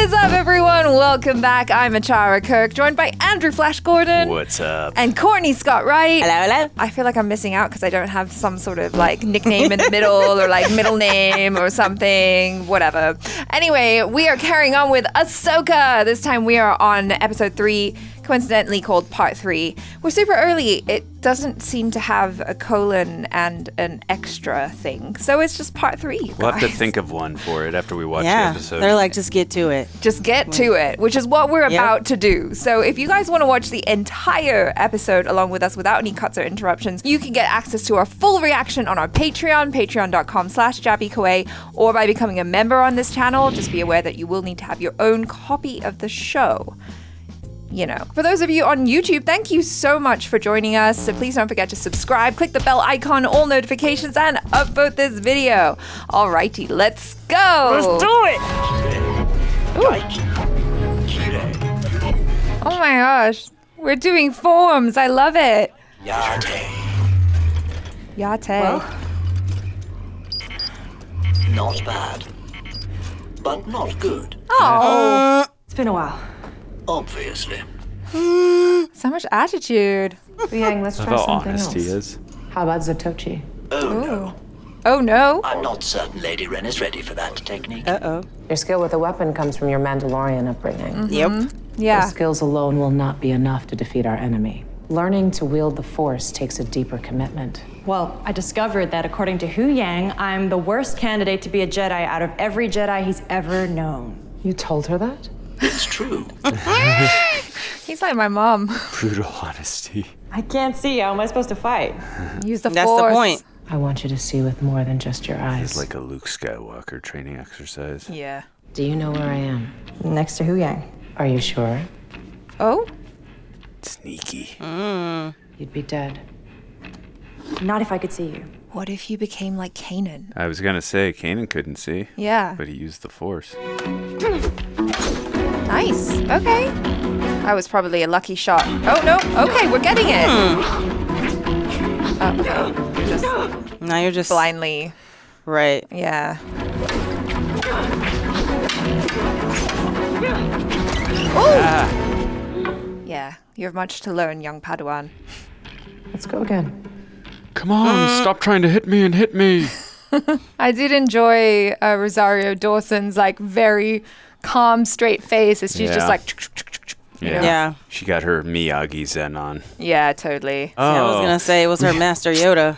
is up, everyone? Welcome back. I'm Achara Kirk, joined by Andrew Flash Gordon. What's up? And Courtney Scott Wright. Hello, hello. I feel like I'm missing out because I don't have some sort of like nickname in the middle or like middle name or something, whatever. Anyway, we are carrying on with Ahsoka. This time we are on episode 3, coincidentally called part 3. We're super early. It doesn't seem to have a colon and an extra thing. So it's just part 3. We'll have to think of one for it after we watch the episode. They're like, just get to it. Just get to it, which is what we're about to do. So if you guys want to watch the entire episode along with us without any cuts or interruptions, you can get access to our full reaction on our Patreon, patreon.com/JappyKoei, or by becoming a member on this channel. Just be aware that you will need to have your own copy of the show. You know. For those of you on YouTube, thank you so much for joining us. So please don't forget to subscribe, click the bell icon, all notifications, and upvote this video. Alrighty, let's go. Let's do it. Oh my gosh. We're doing forms. I love it. Yate. Yate. Not bad. But not good. Oh. It's been a while. Obviously. So much attitude. Huyang, let's That's try how something honest else. he is. How about Zatochi? Oh no. Oh no. I'm not certain Lady Wren is ready for that technique. Uh-oh. Your skill with a weapon comes from your Mandalorian upbringing. Yep. Yeah. Those skills alone will not be enough to defeat our enemy. Learning to wield the Force takes a deeper commitment. Well, I discovered that according to Huyang, I'm the worst candidate to be a Jedi out of every Jedi he's ever known. You told her that? It's true. He's like my mom. Brutal honesty. I can't see. How am I supposed to fight? Use the That's force. the point. I want you to see with more than just your eyes. It's like a Luke Skywalker training exercise. Yeah. Do you know where I am? Next to Huyang. Are you sure? Oh? Sneaky. You'd be dead. Not if I could see you. What if you became like Kanan? I was going to say Kanan couldn't see, Yeah. but he used the Force. Nice. Okay. That was probably a lucky shot. Oh no. Okay, we're getting it. Okay. Just Now you're just blindly. right. Yeah. Oh. Yeah. You have much to learn, young Padawan. Let's go again. Come on, stop trying to hit me and hit me. I did enjoy Rosario Dawson's like very calm, straight face as she's just Yeah. like. Yeah. She got her Miyagi Zen on. Yeah, totally. I was gonna say it was her master Yoda.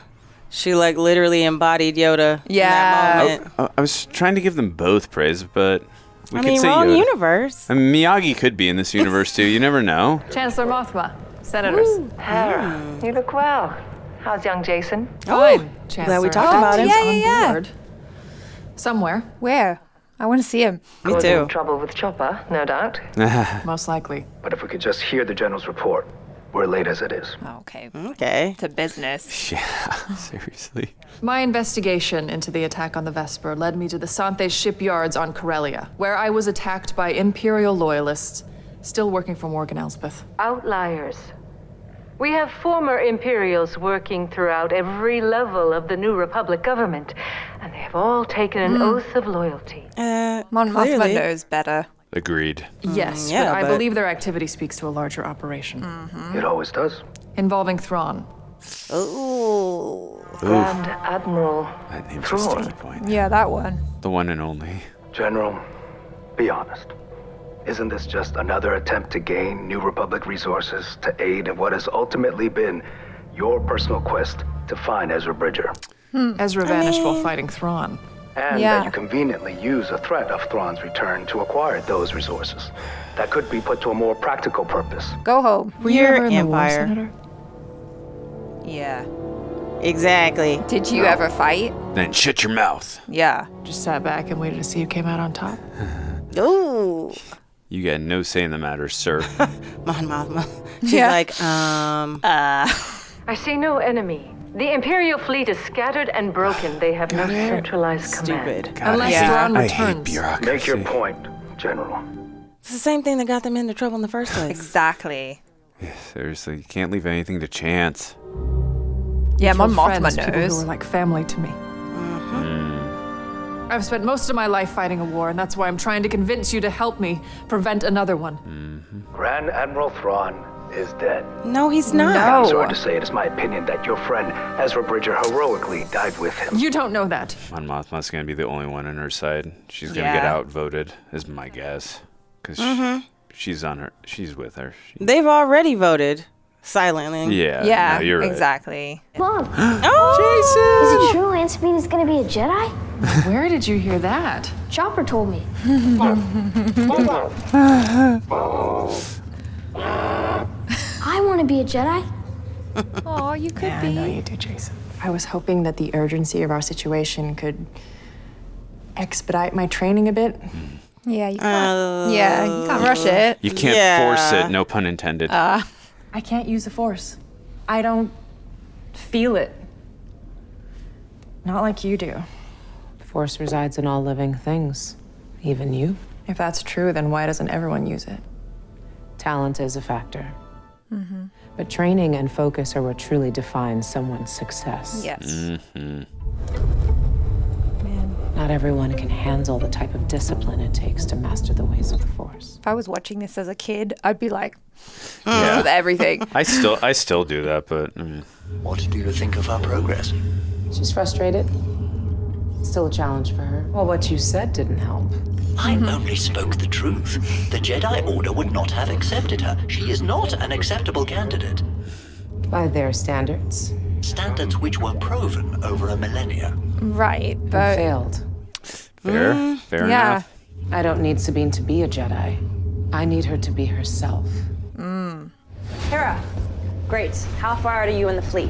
She like literally embodied Yoda. Yeah. In that moment. I was trying to give them both praise, but we I could mean, say wrong Yoda. universe. I mean, Miyagi could be in this universe too. You never know. Chancellor Mothma, senators. Hera, you look well. How's young Jason? Fine, Glad Chancellor. we talked about him. yeah, on yeah. board. Somewhere, Where? I want to see him. Me Causing too. trouble with Chopper, no doubt. most likely. But if we could just hear the general's report, we're late as it is. Okay. Okay. To business. Yeah, seriously. My investigation into the attack on the Vesper led me to the Santhe shipyards on Corellia, where I was attacked by Imperial loyalists, still working for Morgan Elspeth. Outliers. We have former Imperials working throughout every level of the New Republic government, and they have all taken an oath of loyalty. Mon Mothma Clearly. knows better. Agreed. Yes, yeah, but I but- believe their activity speaks to a larger operation It always does. involving Thrawn. Ooh. Grand Admiral That name's a Thrawn. sticky point. Yeah, that one. The one and only. General, be honest. Isn't this just another attempt to gain New Republic resources to aid in what has ultimately been your personal quest to find Ezra Bridger? Ezra vanished while fighting Thrawn. And Yeah. that you conveniently use a threat of Thrawn's return to acquire those resources. That could be put to a more practical purpose. Go home. Were you Your ever in the war, empire. Senator? Yeah. Exactly. Did you ever fight? Then shut your mouth. Yeah. Just sat back and waited to see who came out on top. Ooh. You got no say in the matter, sir. Mon Mothma. She's Yeah. like, I see no enemy. The Imperial fleet is scattered and broken. They have no centralized command. stupid. Unless Yeah. Thrawn I hate returns. bureaucracy. Make your point, General. It's the same thing that got them into trouble in the first place. Exactly. Seriously, you can't leave anything to chance. Yeah, Mon Killed Mothma friends, people who knows. were like family to me. I've spent most of my life fighting a war, and that's why I'm trying to convince you to help me prevent another one. Grand Admiral Thrawn is dead. No, he's not. No. I'm sorry to say it is my opinion that your friend Ezra Bridger heroically died with him. You don't know that. Mon Mothma's gonna be the only one on her side. She's gonna get outvoted, is my guess. Because she's with her. They've already voted silently. Yeah. Yeah, no, you're right. exactly. Mom, Oh, is it true Aunt Sabine is gonna be a Jedi? Where did you hear that? Chopper told me. I want to be a Jedi. Oh, you could I be. know you do, Jason. I was hoping that the urgency of our situation could expedite my training a bit. Yeah, you can't. Yeah, you can't rush it. You can't force it, no pun intended. I can't use the Force. I don't feel it. Not like you do. The Force resides in all living things, even you. If that's true, then why doesn't everyone use it? Talent is a factor. But training and focus are what truly defines someone's success. Yes. Not everyone can handle the type of discipline it takes to master the ways of the Force. If I was watching this as a kid, I'd be like, with everything. I still do that, but I mean, What do you think of our progress? She's frustrated. Still a challenge for her. Well, what you said didn't help. I only spoke the truth. The Jedi Order would not have accepted her. She is not an acceptable candidate. By their standards. Standards which were proven over a millennia. Right, And but failed. fair yeah. enough. I don't need Sabine to be a Jedi. I need her to be herself. Hera, great. How far out are you in the fleet?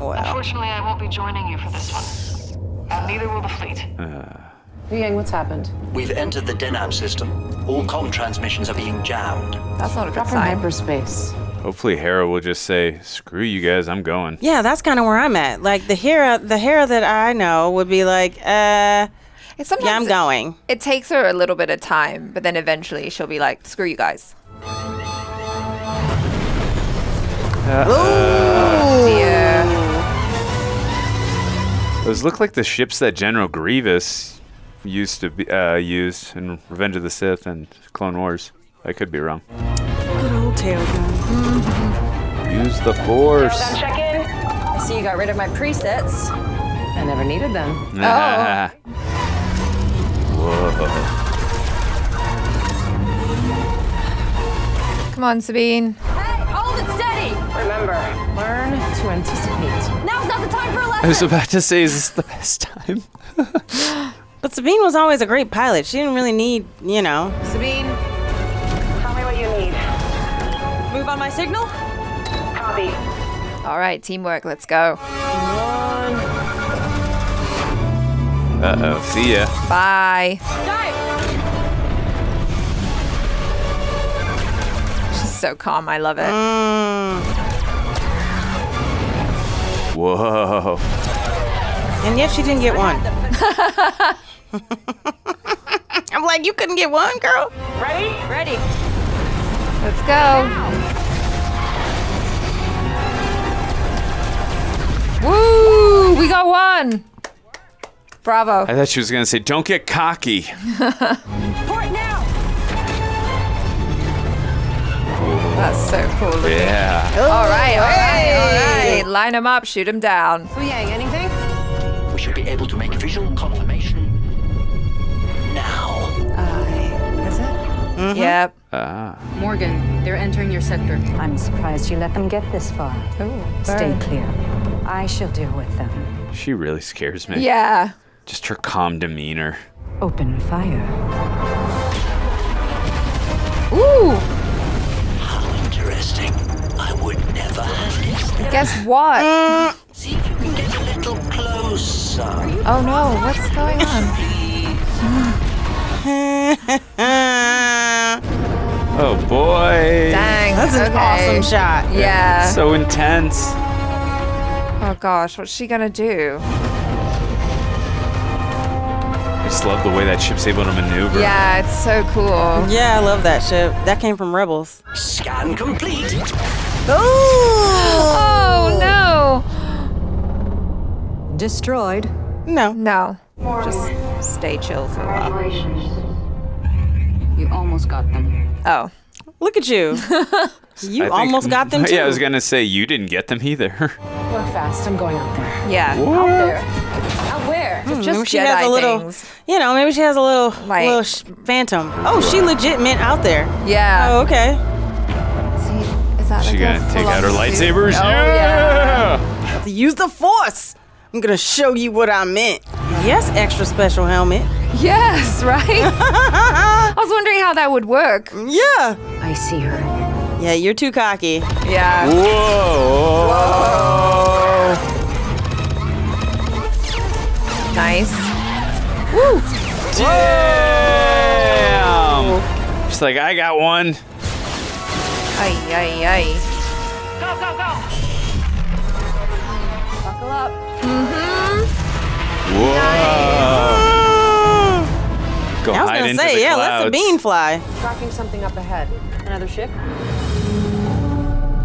Well, Unfortunately, I won't be joining you for this one. And neither will the fleet. Huyang, what's happened? We've entered the Denab system. All comm transmissions are being jammed. That's not a good Drop her in sign. hyperspace. Hopefully Hera will just say, "Screw you guys, I'm going." yeah, that's kind of where I'm at. Like the Hera that I know would be like, It's sometimes yeah, I'm going. It takes her a little bit of time, but then eventually she'll be like, screw you guys. Dear. Those look like the ships that General Grievous used to be used in Revenge of the Sith and Clone Wars. I could be wrong. Good old tail gun. Use the Force. Check in. I see you got rid of my presets. I never needed them. Whoa. Come on, Sabine. Hey, hold it steady. Remember, Learn to anticipate. now's not the time for a lesson. I was about to say, is this the best time? But Sabine was always a great pilot. She didn't really need, Sabine. Tell me what you need. Move on my signal? Copy. All right, teamwork. Let's go. Uh-oh, see ya. Bye. Dive! She's so calm. I love it. Whoa. And yet she didn't get one. I'm like, you couldn't get one, girl. Ready? Ready. Let's go. Woo! We got one. Bravo. I thought she was going to say, don't get cocky. Port now! That's so cool. Looking. Yeah. All right. Line them up. Shoot them down. Huyang, anything? We should be able to make visual confirmation now. Is it? Yep. Morgan, they're entering your sector. I'm surprised you let them get this far. Oh, Stay clear. I shall deal with them. She really scares me. Yeah. Just her calm demeanor. Open fire. Ooh. How interesting. I would never have guessed that. Guess what? See if you can get a little closer. Oh no. What's going on? Oh boy. Dang. That's an awesome shot. Yeah. So intense. Oh gosh. What's she gonna do? I just love the way that ship's able to maneuver. Yeah. It's so cool. Yeah, I love that ship. That came from Rebels. Scan complete. Oh no. Destroyed. No. No. Just stay chill for a while. You almost got them. Oh. Look at you. You almost got them too. Yeah, I was gonna say you didn't get them either. Work fast. I'm going out there. Yeah. Out there. Out where? Maybe Just she Jedi has a little, things. maybe she has a little, Like- phantom. Oh, she legit meant out there. Yeah. Oh, okay. See, is that She like a gonna take out her full-on suit? lightsabers? Oh, yeah! Have to use the Force. I'm gonna show you what I meant. Yes, extra special helmet. Yes, right? I was wondering how that would work. Yeah. I see her. Yeah, you're too cocky. Yeah. Whoa! Nice. Woo! Damn! She's like, I got one. Ay, ay, ay. Buckle up. Whoa! Go I was hide gonna into say, the yeah, clouds. let Sabine fly. Tracking something up ahead. Another ship?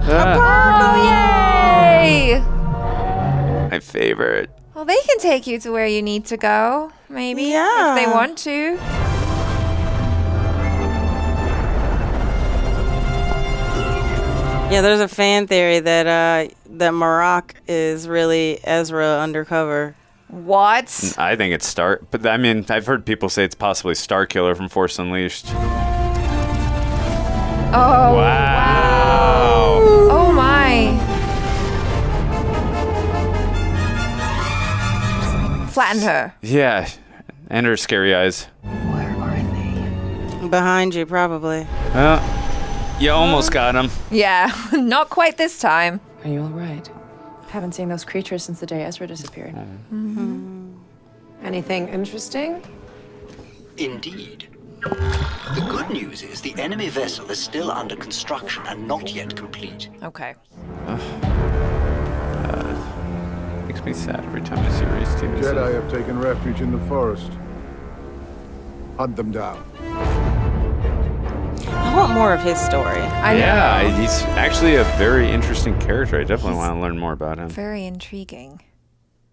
Oh, yay! My favorite. Well, they can take you to where you need to go, maybe, Yeah. if they want to. Yeah, there's a fan theory that Marak is really Ezra undercover. What? I think it's Star, but I mean, I've heard people say it's possibly Starkiller from Force Unleashed. Oh, Wow. Oh, my. Flatten her. Yeah, and her scary eyes. Behind you, probably. You almost got him. Yeah, not quite this time. Are you all right? Haven't seen those creatures since the day Ezra disappeared. Anything interesting? Indeed. The good news is the enemy vessel is still under construction and not yet complete. Okay. Makes me sad every time I see Reese Stevenson. Jedi have taken refuge in the forest. Hunt them down. I want more of his story. I know. Yeah, he's actually a very interesting character. I definitely want to learn more about him. Very intriguing.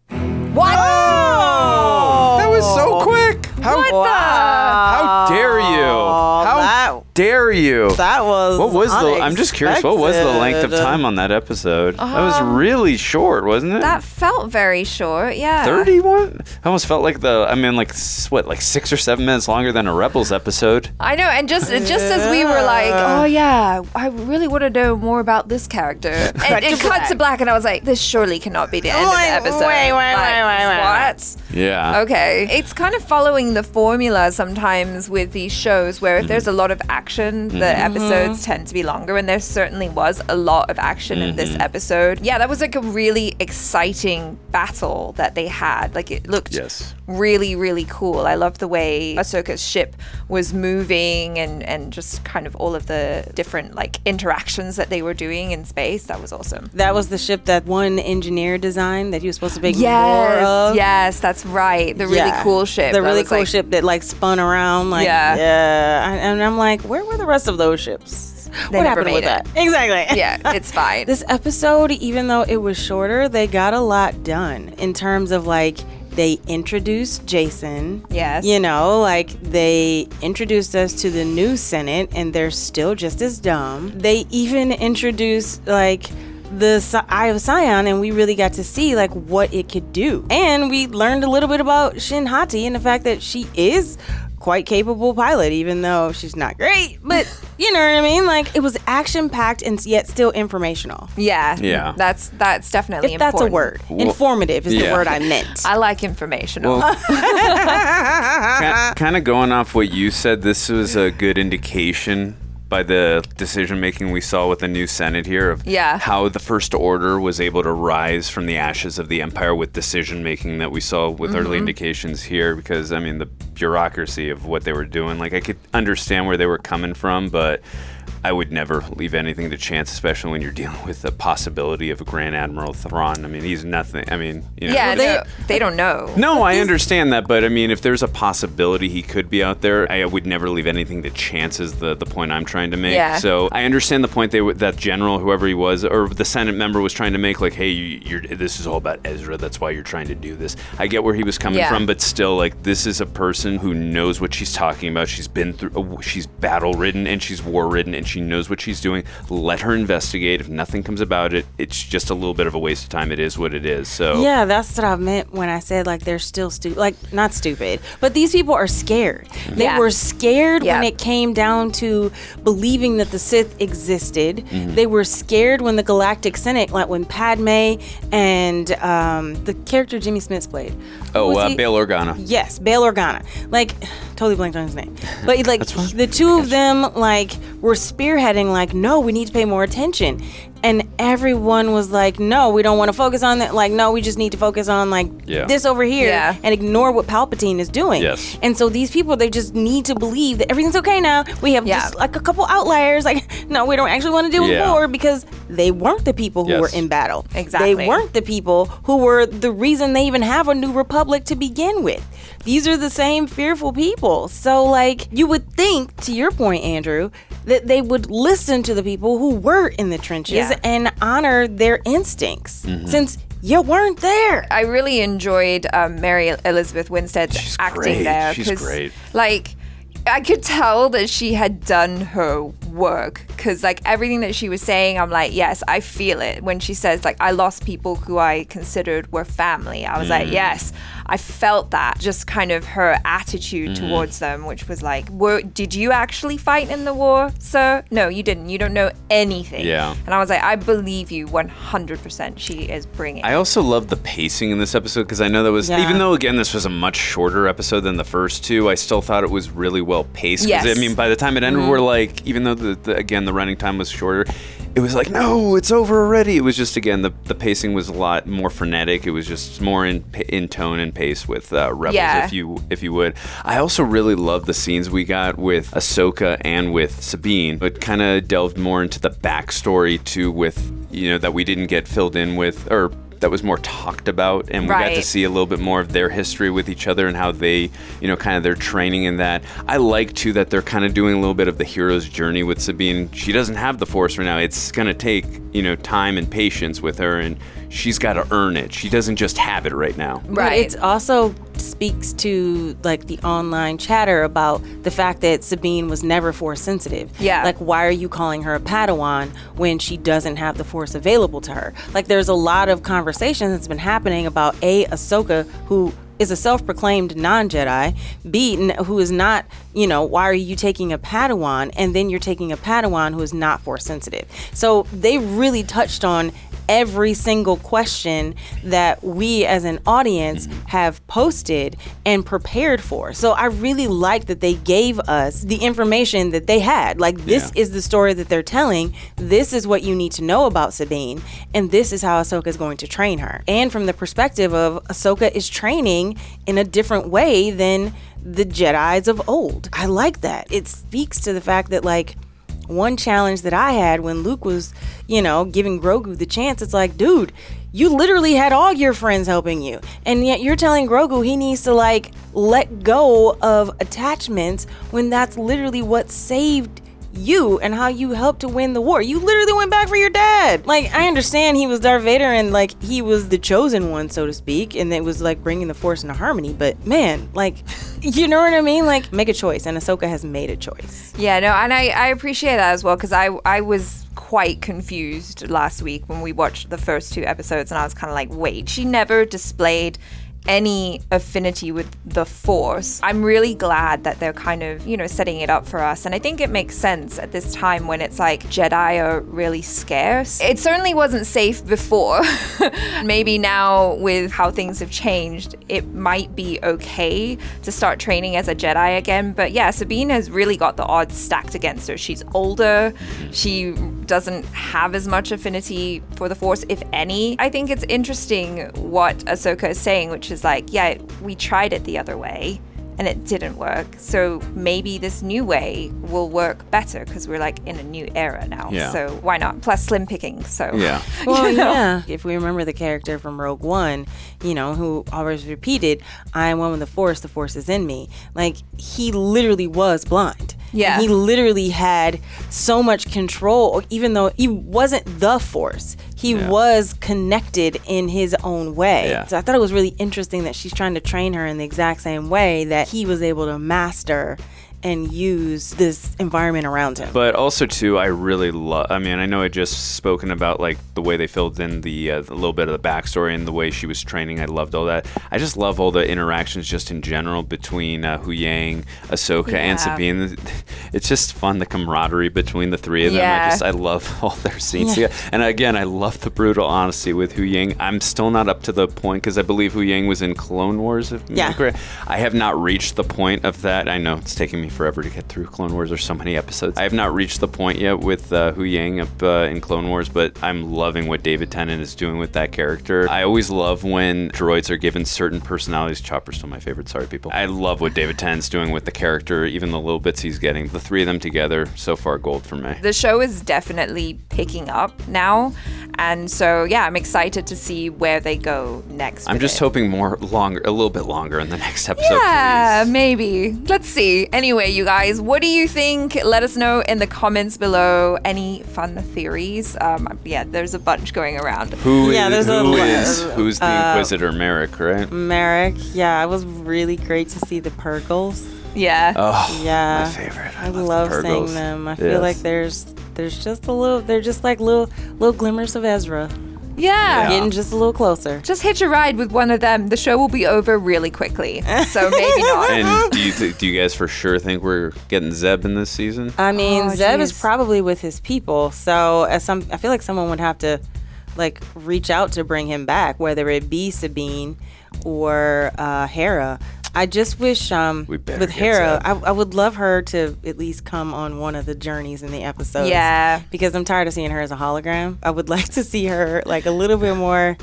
What? Oh! That was so quick. How dare you? How dare you? That was What was the? I'm just curious. What was the length of time on that episode? That was really short, wasn't it? That felt very short, yeah. 31? I almost felt like like 6 or 7 minutes longer than a Rebels episode. I know, and just as we were like, oh yeah, I really want to know more about this character. And it cut to black, and I was like, this surely cannot be the end of the episode. Wait. What? Yeah. Okay. It's kind of following the formula sometimes with these shows where if there's a lot of action, the episodes tend to be longer, and there certainly was a lot of action in this episode. Yeah, that was like a really exciting battle that they had. Like it looked really, really cool. I love the way Ahsoka's ship was moving and just kind of all of the different like interactions that they were doing in space. That was awesome. That was the ship that one engineer designed that he was supposed to make more of. Yes, that's right. The really cool ship. The that really was, cool like, ship that like spun around. Like, and I'm like, where were the rest of those ships? They what never happened with made that? it. Exactly. Yeah, it's fine. This episode, even though it was shorter, they got a lot done in terms of like they introduced Jason. Yes. You know, like they introduced us to the new Senate and they're still just as dumb. They even introduced like the Eye of Sion, and we really got to see like what it could do. And we learned a little bit about Shin Hati and the fact that she is quite capable pilot, even though she's not great, but you know what I mean? Like it was action packed and yet still informational. Yeah. That's definitely If that's a word. Informative is the word I meant. I like informational. Well, kind of going off what you said, this was a good indication by the decision making we saw with the new Senate here of how the First Order was able to rise from the ashes of the Empire with decision making that we saw with early indications here, because I mean the bureaucracy of what they were doing, like I could understand where they were coming from, but I would never leave anything to chance, especially when you're dealing with the possibility of a Grand Admiral Thrawn. I mean, he's nothing. I mean, you know. Yeah, they don't know. No, I understand that, but I mean, if there's a possibility he could be out there, I would never leave anything to chance is the point I'm trying to make. Yeah. So I understand the point that general, whoever he was, or the Senate member was trying to make, like, hey, this is all about Ezra. That's why you're trying to do this. I get where he was coming from, but still, like, this is a person who knows what she's talking about. She's been through, she's battle-ridden and she's war-ridden and she knows what she's doing. Let her investigate. If nothing comes about it, it's just a little bit of a waste of time. It is what it is. So yeah, that's what I meant when I said, like, they're still stupid. Like, not stupid, but these people are scared. They were scared when it came down to believing that the Sith existed. They were scared when the Galactic Senate, like when Padme and the character Jimmy Smits played. Bail Organa. Yes, Bail Organa. Like, totally blanked on his name. But like the two of them, like, were spearheading, like, no, we need to pay more attention. And everyone was like, no, we don't want to focus on that. Like, no, we just need to focus on, like, this over here and ignore what Palpatine is doing. Yes. And so these people, they just need to believe that everything's okay now. We have just, like, a couple outliers. Like, no, we don't actually want to deal with war, because they weren't the people who were in battle. Exactly. They weren't the people who were the reason they even have a New Republic to begin with. These are the same fearful people. So, like, you would think, to your point, Andrew, that they would listen to the people who were in the trenches and honor their instincts, since you weren't there. I really enjoyed Mary Elizabeth Winstead's acting there. She's great. Like, I could tell that she had done her work, because, like, everything that she was saying, I'm like, yes, I feel it. When she says, like, I lost people who I considered were family, I was like, yes, I felt that. Just kind of her attitude towards them, which was like, did you actually fight in the war, sir? No, you didn't. You don't know anything. Yeah. And I was like, I believe you 100%. She is bringing. I also love the pacing in this episode, because I know that was, even though, again, this was a much shorter episode than the first two, I still thought it was really well paced. Yes. I mean, by the time it ended, we're like, even though again the running time was shorter, it was like, no, it's over already. It was just, again, the pacing was a lot more frenetic. It was just more in tone and pace with Rebels, if you would. I also really love the scenes we got with Ahsoka and with Sabine. It kind of delved more into the backstory too, with, that we didn't get filled in with, or that was more talked about, and we got to see a little bit more of their history with each other and how they, kind of their training in that. I like too that they're kind of doing a little bit of the hero's journey with Sabine. She doesn't have the Force right now. It's going to take, time and patience with her, and she's got to earn it. She doesn't just have it right now. But it also speaks to, like, the online chatter about the fact that Sabine was never Force sensitive. Yeah. Like, why are you calling her a Padawan when she doesn't have the Force available to her? Like, there's a lot of conversation that's been happening about Ahsoka, who is a self-proclaimed non-Jedi, B, who is not, why are you taking a Padawan, and then you're taking a Padawan who is not Force sensitive. So they really touched on every single question that we as an audience have posted and prepared for. So I really like that they gave us the information that they had. Like, this is the story that they're telling. This is what you need to know about Sabine, and this is how Ahsoka is going to train her. And from the perspective of Ahsoka is training in a different way than the Jedis of old. I like that. It speaks to the fact that, like, one challenge that I had when Luke was, giving Grogu the chance, it's like, dude, you literally had all your friends helping you, and yet you're telling Grogu he needs to, like, let go of attachments when that's literally what saved you and how you helped to win the war. You literally went back for your dad. Like, I understand he was Darth Vader and, like, he was the chosen one, so to speak, and it was like bringing the Force into harmony, but man, like, you know what I mean? Like, make a choice, and Ahsoka has made a choice. Yeah, no, and I appreciate that as well, because I was quite confused last week when we watched the first two episodes, and I was kind of like, wait, she never displayed any affinity with the Force. I'm really glad that they're kind of, setting it up for us. And I think it makes sense at this time when it's like Jedi are really scarce. It certainly wasn't safe before. Maybe now with how things have changed, it might be okay to start training as a Jedi again. But yeah, Sabine has really got the odds stacked against her. She's older. She doesn't have as much affinity for the Force, if any. I think it's interesting what Ahsoka is saying, which is like, yeah, we tried it the other way and it didn't work. So maybe this new way will work better because we're like in a new era now. Yeah. So why not? Plus slim picking. So yeah. Well, yeah. If we remember the character from Rogue One, who always repeated, I am one with the Force is in me. Like, he literally was blind. Yeah. And he literally had so much control, even though he wasn't the Force. He was connected in his own way. Yeah. So I thought it was really interesting that she's trying to train her in the exact same way that he was able to master and use this environment around him. But also, too, I really love, I mean, I know I just spoken about, like, the way they filled in the little bit of the backstory and the way she was training. I loved all that. I just love all the interactions just in general between Huyang, Ahsoka, and Sabine. It's just fun, the camaraderie between the three of them. I love all their scenes together. And again, I love the brutal honesty with Huyang. I'm still not up to the point, because I believe Huyang was in Clone Wars. I have not reached the point of that. I know it's taking me forever to get through Clone Wars. There's so many episodes. I have not reached the point yet with Huyang up in Clone Wars, but I'm loving what David Tennant is doing with that character. I always love when droids are given certain personalities. Chopper's still my favorite, sorry people. I love what David Tennant's doing with the character, even the little bits he's getting. The three of them together, so far gold for me. The show is definitely picking up now, and so I'm excited to see where they go next. I'm just hoping a little bit longer in the next episode. Yeah, please. maybe. Let's see. Anyway, you guys, what do you think? Let us know in the comments below. Any fun theories? There's a bunch going around. Who's the Inquisitor? Merrick, right? Merrick. Yeah, it was really great to see the Purgles. Yeah. Oh, yeah. My favorite. I love seeing them. I feel like there's just a little. They're just like little glimmers of Ezra. Yeah. Getting just a little closer. Just hitch a ride with one of them. The show will be over really quickly. So maybe not. And do you guys for sure think we're getting Zeb in this season? I mean, Zeb is probably with his people. So I feel like someone would have to reach out to bring him back, whether it be Sabine or Hera. I just wish with Hera, I would love her to at least come on one of the journeys in the episodes. Yeah. Because I'm tired of seeing her as a hologram. I would like to see her a little bit more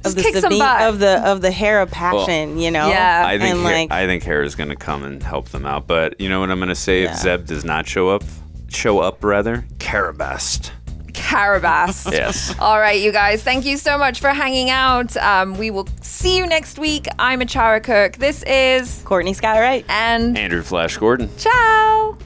of the Sabine, of the Hera passion, you know? Yeah. I think Hera's gonna come and help them out. But you know what I'm gonna say if Zeb does not show up, Carabast. Yes. All right, you guys. Thank you so much for hanging out. We will see you next week. I'm Achara Kirk. This is Courtney Scott Wright and Andrew Flash Gordon. Ciao.